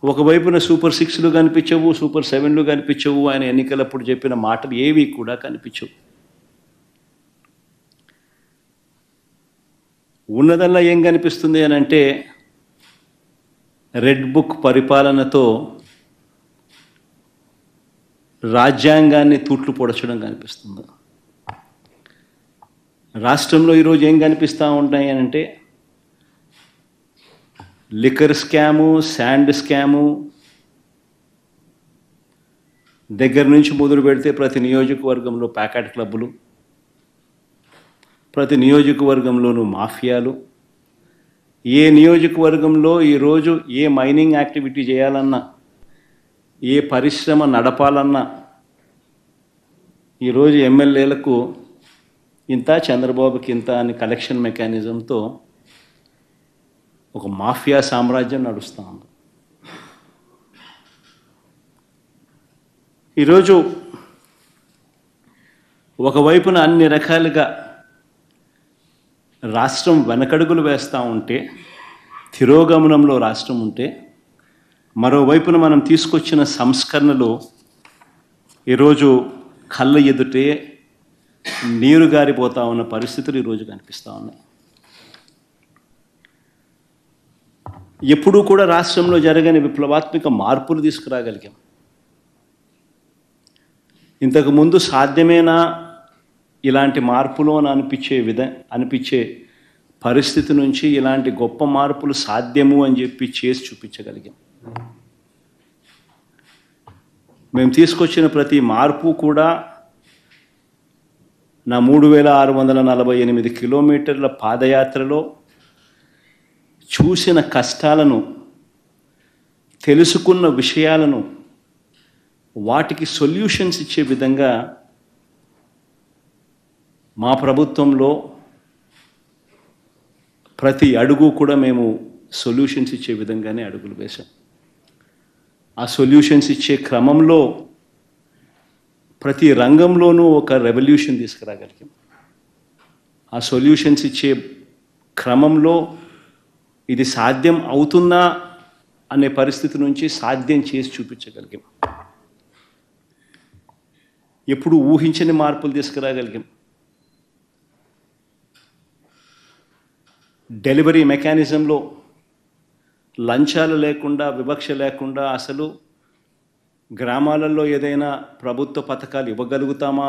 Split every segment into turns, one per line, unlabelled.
ఒకవైపున సూపర్ 6లు కనిపించవు, సూపర్ 7లు కనిపించవు. ఆయన ఎన్నికలప్పుడు చెప్పిన మాటలు ఏవి కూడా కనిపించవు. ఉన్నదల్లా ఏం కనిపిస్తుంది అని అంటే రెడ్ బుక్ పరిపాలనతో రాజ్యాంగాన్ని తూట్లు పొడచడం కనిపిస్తుంది. రాష్ట్రంలో ఈరోజు ఏం కనిపిస్తూ ఉంటాయి అని అంటే లిక్కర్ స్కాము, శాండ్ స్కాము దగ్గర నుంచి మొదలు పెడితే ప్రతి నియోజకవర్గంలో ప్యాకెట్ క్లబ్బులు, ప్రతి నియోజకవర్గంలోనూ మాఫియాలు. ఏ నియోజకవర్గంలో ఈరోజు ఏ మైనింగ్ యాక్టివిటీ చేయాలన్నా, ఏ పరిశ్రమ నడపాలన్నా ఈరోజు ఎమ్మెల్యేలకు ఇంత, చంద్రబాబుకి ఇంత అని కలెక్షన్ మెకానిజంతో ఒక మాఫియా సామ్రాజ్యం నడుస్తూ ఉంది. ఈరోజు ఒకవైపున అన్ని రకాలుగా రాష్ట్రం వెనకడుగులు వేస్తూ ఉంటే, తిరోగమనంలో రాష్ట్రం ఉంటే, మరోవైపున మనం తీసుకొచ్చిన సంస్కరణలు ఈరోజు కళ్ళ ఎదుటే నీరు గారిపోతూ ఉన్న పరిస్థితులు ఈరోజు కనిపిస్తూ ఉన్నాయి. ఎప్పుడూ కూడా రాష్ట్రంలో జరగని విప్లవాత్మక మార్పులు తీసుకురాగలిగాం. ఇంతకుముందు సాధ్యమేనా ఇలాంటి మార్పులు అని అనిపించే పరిస్థితి నుంచి ఇలాంటి గొప్ప మార్పులు సాధ్యము అని చెప్పి చేసి చూపించగలిగాం. మేము తీసుకొచ్చిన ప్రతి మార్పు కూడా నా 3648 కిలోమీటర్ల పాదయాత్రలో చూసిన కష్టాలను, తెలుసుకున్న విషయాలను, వాటికి సొల్యూషన్స్ ఇచ్చే విధంగా మా ప్రభుత్వంలో ప్రతి అడుగు కూడా మేము సొల్యూషన్స్ ఇచ్చే విధంగానే అడుగులు వేశాం. ఆ సొల్యూషన్స్ ఇచ్చే క్రమంలో ప్రతి రంగంలోనూ ఒక రెవల్యూషన్ తీసుకురాగలిగాం. ఆ సొల్యూషన్స్ ఇచ్చే క్రమంలో ఇది సాధ్యం అవుతుందా అనే పరిస్థితి నుంచి సాధ్యం చేసి చూపించగలిగాం. ఎప్పుడు ఊహించని మార్పులు తీసుకురాగలిగాం. డెలివరీ మెకానిజంలో లంచాలు లేకుండా, వివక్ష లేకుండా అసలు గ్రామాలలో ఏదైనా ప్రభుత్వ పథకాలు ఇవ్వగలుగుతామా,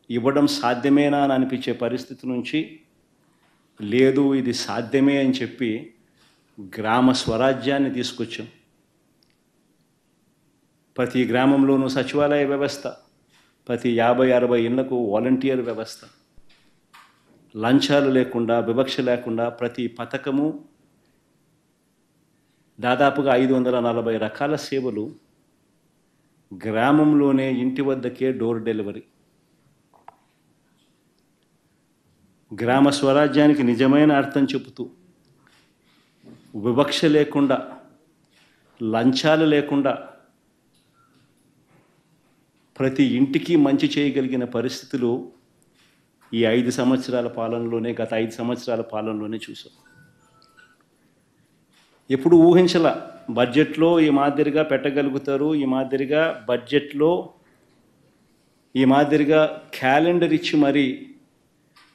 ఇవ్వడం సాధ్యమేనా అని అనిపించే పరిస్థితి నుంచి లేదు, ఇది సాధ్యమే అని చెప్పి గ్రామ స్వరాజ్యాన్ని తీసుకొచ్చాం. ప్రతి గ్రామంలోనూ సచివాలయ వ్యవస్థ, ప్రతి 50-60 ఇళ్లకు వాలంటీర్ వ్యవస్థ, లంచాలు లేకుండా, వివక్ష లేకుండా ప్రతి పథకము, దాదాపుగా 540 రకాల సేవలు గ్రామంలోనే ఇంటి వద్దకే డోర్ డెలివరీ. గ్రామ స్వరాజ్యానికి నిజమైన అర్థం చెబుతూ వివక్ష లేకుండా, లంచాలు లేకుండా ప్రతి ఇంటికి మంచి చేయగలిగిన పరిస్థితులు ఈ 5 సంవత్సరాల పాలనలోనే, గత 5 సంవత్సరాల పాలనలోనే చూసాం. ఎప్పుడు ఊహించలా బడ్జెట్లో ఈ మాదిరిగా పెట్టగలుగుతారు, ఈ మాదిరిగా బడ్జెట్లో ఈ మాదిరిగా క్యాలెండర్ ఇచ్చి మరి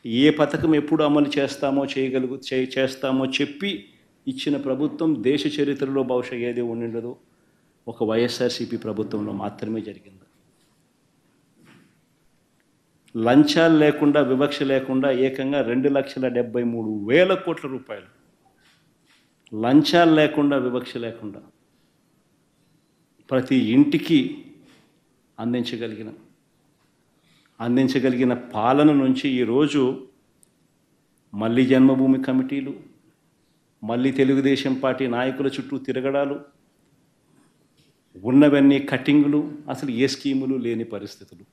ఏ పథకం ఎప్పుడు అమలు చేస్తామో చెప్పి ఇచ్చిన ప్రభుత్వం దేశ చరిత్రలో బహుశా ఏది ఉండిండదు, ఒక వైఎస్ఆర్సీపీ ప్రభుత్వంలో మాత్రమే జరిగింది. లంచాలు లేకుండా, వివక్ష లేకుండా ఏకంగా 2,73,000 కోట్ల రూపాయలు లంచాలు లేకుండా, వివక్ష లేకుండా ప్రతి ఇంటికి అందించగలిగిన పాలన నుంచి ఈరోజు మళ్ళీ జన్మభూమి కమిటీలు, మళ్ళీ తెలుగుదేశం పార్టీ నాయకుల చుట్టూ తిరగడాలు, ఉన్నవన్నీ కటింగులు, అసలు ఏ స్కీములు లేని పరిస్థితులు.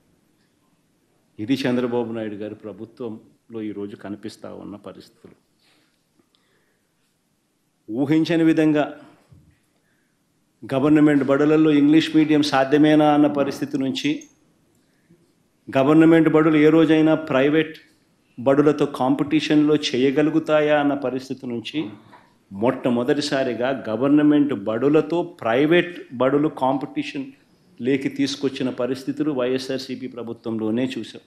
ఇది చంద్రబాబు నాయుడు గారి ప్రభుత్వంలో ఈరోజు కనిపిస్తూ ఉన్న పరిస్థితులు. ఊహించని విధంగా గవర్నమెంట్ బడులలో ఇంగ్లీష్ మీడియం సాధ్యమేనా అన్న పరిస్థితి నుంచి గవర్నమెంట్ బడులు ఏ రోజైనా ప్రైవేట్ బడులతో కాంపిటీషన్లో చేయగలుగుతాయా అన్న పరిస్థితి నుంచి మొట్టమొదటిసారిగా గవర్నమెంట్ బడులతో ప్రైవేట్ బడులు కాంపిటీషన్ లేకి తీసుకొచ్చిన పరిస్థితులు వైఎస్ఆర్సీపీ ప్రభుత్వంలోనే చూసాం.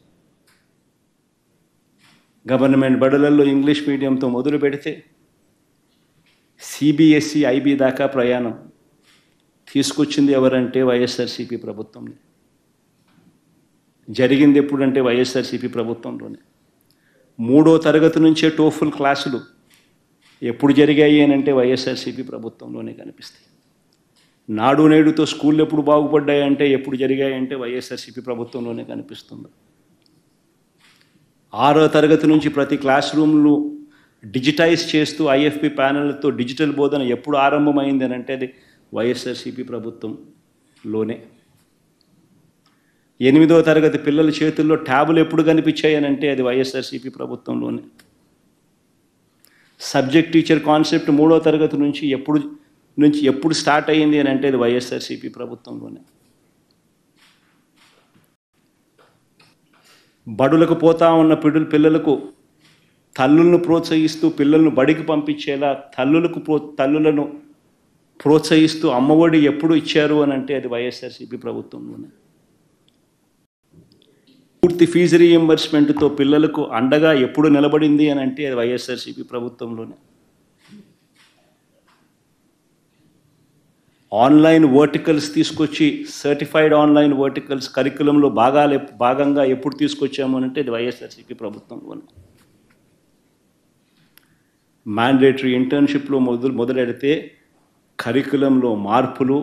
గవర్నమెంట్ బడులలో ఇంగ్లీష్ మీడియంతో మొదలు పెడితే సిబిఎస్ఈ ఐబీ దాకా ప్రయాణం తీసుకొచ్చింది ఎవరంటే వైఎస్ఆర్సీపీ ప్రభుత్వంలో. జరిగింది ఎప్పుడంటే వైఎస్ఆర్సీపీ ప్రభుత్వంలోనే. 3వ తరగతి నుంచే టోఫుల్ క్లాసులు ఎప్పుడు జరిగాయి అని అంటే వైఎస్ఆర్సీపీ ప్రభుత్వంలోనే కనిపిస్తాయి. నాడు నేడుతో స్కూళ్ళు ఎప్పుడు బాగుపడ్డాయంటే ఎప్పుడు జరిగాయంటే వైఎస్ఆర్సీపీ ప్రభుత్వంలోనే కనిపిస్తుంది. 6వ తరగతి నుంచి ప్రతి క్లాస్ రూమ్లు డిజిటైజ్ చేస్తూ ఐఎఫ్పి ప్యానెళ్లతో డిజిటల్ బోధన ఎప్పుడు ఆరంభమైంది అని అంటే అది వైఎస్ఆర్సీపీ ప్రభుత్వంలోనే. 8వ తరగతి పిల్లల చేతుల్లో ట్యాబులు ఎప్పుడు కనిపించాయి అని అంటే అది వైఎస్ఆర్సీపీ ప్రభుత్వంలోనే. సబ్జెక్ట్ టీచర్ కాన్సెప్ట్ 3వ తరగతి నుంచి ఎప్పుడు స్టార్ట్ అయ్యింది అని అంటే అది వైఎస్ఆర్సీపీ ప్రభుత్వంలోనే. బడులకు పోతా ఉన్న పిల్లలకు తల్లులను ప్రోత్సహిస్తూ పిల్లలను బడికి పంపించేలా తల్లులను ప్రోత్సహిస్తూ అమ్మఒడి ఎప్పుడు ఇచ్చారు అని అంటే అది వైఎస్ఆర్సీపీ ప్రభుత్వంలోనే. పూర్తి ఫీజు రీఎంబర్స్మెంట్తో పిల్లలకు అండగా ఎప్పుడు నిలబడింది అని అంటే అది వైఎస్ఆర్సీపీ ప్రభుత్వంలోనే. ఆన్లైన్ వర్టికల్స్ తీసుకొచ్చి సర్టిఫైడ్ ఆన్లైన్ వర్టికల్స్ కరికులంలో భాగంగా ఎప్పుడు తీసుకొచ్చాము అని అంటే అది వైఎస్ఆర్సీపీ ప్రభుత్వంలోనే. మ్యాండేటరీ ఇంటర్న్షిప్లో మొదలెడితే కరికులంలో మార్పులు,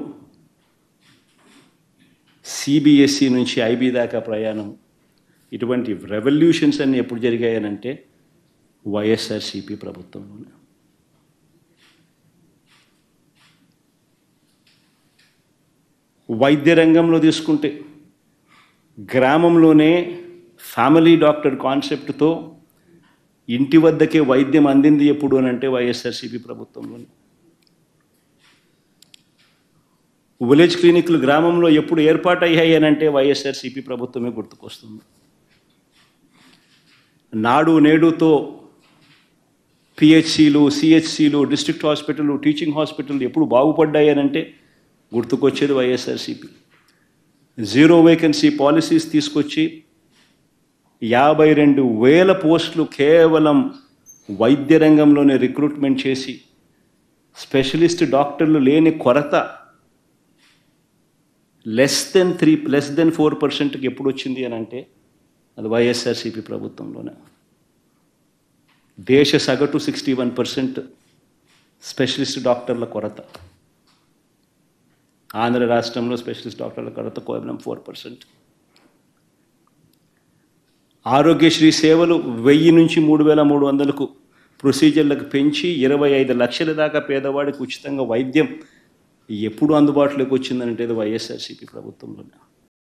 సిబిఎస్ఈ నుంచి ఐబీ దాకా ప్రయాణం, ఇటువంటి రెవల్యూషన్స్ అన్నీ ఎప్పుడు జరిగాయనంటే వైఎస్ఆర్సీపీ ప్రభుత్వంలోనే. వైద్య రంగంలో తీసుకుంటే గ్రామంలోనే ఫ్యామిలీ డాక్టర్ కాన్సెప్ట్తో ఇంటి వద్దకే వైద్యం అందింది ఎప్పుడు అని అంటే వైఎస్ఆర్సీపీ ప్రభుత్వంలోనే. విలేజ్ క్లినిక్లు గ్రామంలో ఎప్పుడు ఏర్పాటయ్యాయి అని అంటే వైఎస్ఆర్సీపీ ప్రభుత్వమే గుర్తుకొస్తుంది. నాడు నేడుతో పిహెచ్సిలు, సిహెచ్సిలు, డిస్ట్రిక్ట్ హాస్పిటల్, టీచింగ్ హాస్పిటల్ ఎప్పుడు బాగుపడ్డాయి అని అంటే గుర్తుకొచ్చేది వైఎస్ఆర్సీపీ. 0 వేకెన్సీ పాలసీస్ తీసుకొచ్చి 52,000 పోస్టులు కేవలం వైద్య రంగంలోనే రిక్రూట్మెంట్ చేసి స్పెషలిస్ట్ డాక్టర్లు లేని కొరత లెస్ దెన్ 4%కి ఎప్పుడు వచ్చింది అని అంటే అది వైఎస్ఆర్సీపీ ప్రభుత్వంలోనే. దేశ సగటు 61% స్పెషలిస్ట్ డాక్టర్ల కొరత. ఆంధ్ర రాష్ట్రంలో స్పెషలిస్ట్ డాక్టర్ల కొరత కేవలం 4%. ఆరోగ్యశ్రీ సేవలు 1000 నుంచి 3,300కు ప్రొసీజర్లకు పెంచి 25 లక్షల దాకా పేదవాడికి ఉచితంగా వైద్యం ఎప్పుడు అందుబాటులోకి వచ్చిందంటే అది వైఎస్ఆర్సీపీ ప్రభుత్వంలోనే.